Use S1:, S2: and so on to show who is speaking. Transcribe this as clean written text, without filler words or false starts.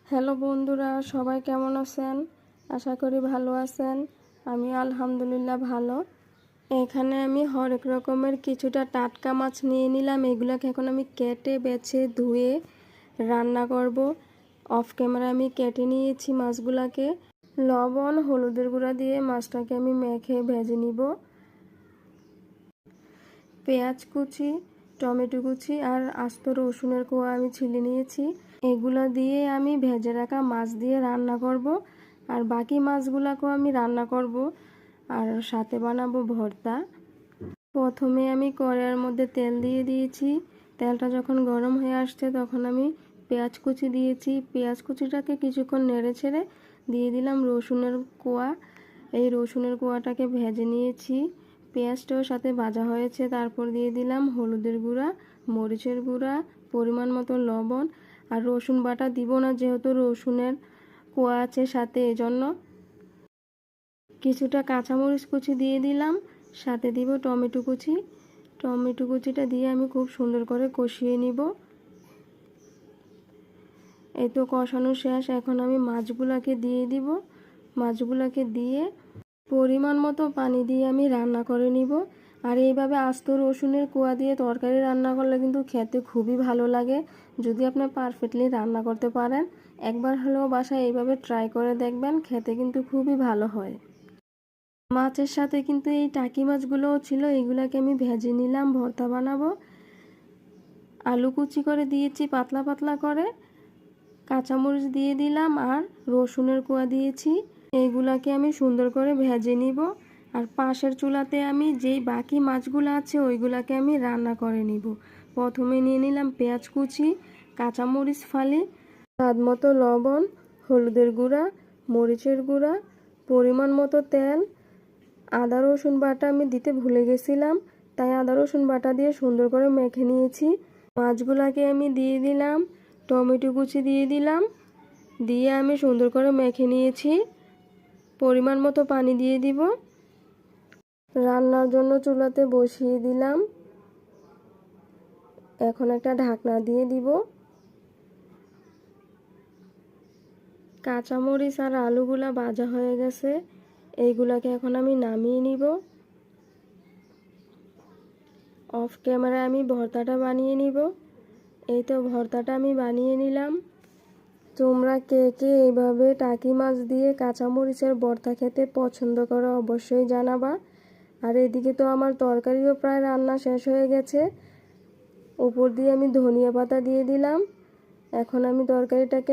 S1: Hello বন্ধুরা, সবাই কেমন আছেন? আশা করি ভালো আছেন। আমি আলহামদুলিল্লাহ ভালো। এখানে আমি হরেক রকমের কিছুটা টাটকা মাছ নিয়ে নিলাম। এগুলোকে এখন আমি কেটে বেছে ধুয়ে রান্না করব। অফ ক্যামেরা আমি কেটে নিয়েছি মাছগুলোকে। লবণ হলুদের গুঁড়া দিয়ে মাছটাকে আমি মেখে ভেজে নিব। পেঁয়াজ কুচি, টমেটো কুচি আর আস্ত রসুনের কোয়া আমি ছিলে নিয়েছি। এগুলো দিয়ে আমি ভেজে রাখা মাছ দিয়ে রান্না করব। আর বাকি মাছগুলোকেও আমি রান্না করব আর সাথে বানাবো ভর্তা। প্রথমে আমি কড়াইয়ের মধ্যে তেল দিয়ে দিয়েছি। তেলটা যখন গরম হয়ে আসছে তখন আমি পেঁয়াজ কুচি দিয়েছি। পেঁয়াজ কুচিটাকে কিছুক্ষণ নেড়ে ছেড়ে দিয়ে দিলাম রসুনের কোয়া। এই রসুনের কোয়াটাকে ভেজে নিয়েছি। পেঁয়াজটাও সাথে ভাজা হয়েছে। তারপর দিয়ে দিলাম হলুদের গুঁড়া, মরিচের গুঁড়া, পরিমাণ মতো লবণ। আর রসুন বাটা দিব না, যেহেতু রসুনের কোয়া আছে সাথে, এজন্য। কিছুটা কাঁচামরিচ কুচি দিয়ে দিলাম, সাথে দিব টমেটো কুচি। টমেটো কুচিটা দিয়ে আমি খুব সুন্দর করে কষিয়ে নিব। এই তো কষানো শেষ। এখন আমি মাছগুলোকে দিয়ে দিব। মাছগুলোকে দিয়ে পরিমাণ মতো পানি দিয়ে আমি রান্না করে নিব। আর এইভাবে আস্ত রসুনের কোয়া দিয়ে তরকারি রান্না করলে কিন্তু খেতে খুবই ভালো লাগে। যদি আপনি পারফেক্টলি রান্না করতে পারেন, একবার হলেও বাসায় এইভাবে ট্রাই করে দেখবেন, খেতে কিন্তু খুবই ভালো হয়। মাছের সাথে কিন্তু এই টাকি মাছগুলোও ছিল, এগুলাকে আমি ভেজে নিলাম, ভর্তা বানাবো। আলু কুচি করে দিয়েছি পাতলা পাতলা করে, কাঁচামরিচ দিয়ে দিলাম আর রসুনের কোয়া দিয়েছি। এইগুলাকে আমি সুন্দর করে ভেজে নিব। আর পাশের চুলাতে আমি যেই বাকি মাছগুলো আছে ওইগুলাকে আমি রান্না করে নিব। প্রথমে নিয়ে নিলাম পেঁয়াজ কুচি, কাঁচামরিচ ফালি, স্বাদ মতো লবণ, হলুদের গুঁড়া, মরিচের গুঁড়া, পরিমাণ মতো তেল। আদা রসুন বাটা আমি দিতে ভুলে গেছিলাম, তাই আদা রসুন বাটা দিয়ে সুন্দর করে মেখে নিয়েছি। মাছগুলাকে আমি দিয়ে দিলাম, টমেটো কুচি দিয়ে দিলাম, দিয়ে আমি সুন্দর করে মেখে নিয়েছি। পরিমাণ মতো পানি দিয়ে দিব। রান্নার জন্য চুলাতে বসিয়ে দিলাম। এখন একটা ঢাকনা দিয়ে দিব। কাঁচামরিচ আর আলুগুলা ভাজা হয়ে গেছে, এইগুলাকে এখন আমি নামিয়ে নিব। অফ ক্যামেরায় আমি ভর্তাটা বানিয়ে নিব। এই তো ভর্তাটা আমি বানিয়ে নিলাম। তোমরা কে কে এইভাবে টাকি মাছ দিয়ে কাঁচামরিচের ভর্তা খেতে পছন্দ করো অবশ্যই জানাবা। আর এদিকে তো আমার তরকারিও প্রায় রান্না শেষ হয়ে গেছে। উপর দিয়ে আমি ধনিয়া পাতা দিয়ে দিলাম। এখন আমি তরকারিটাকে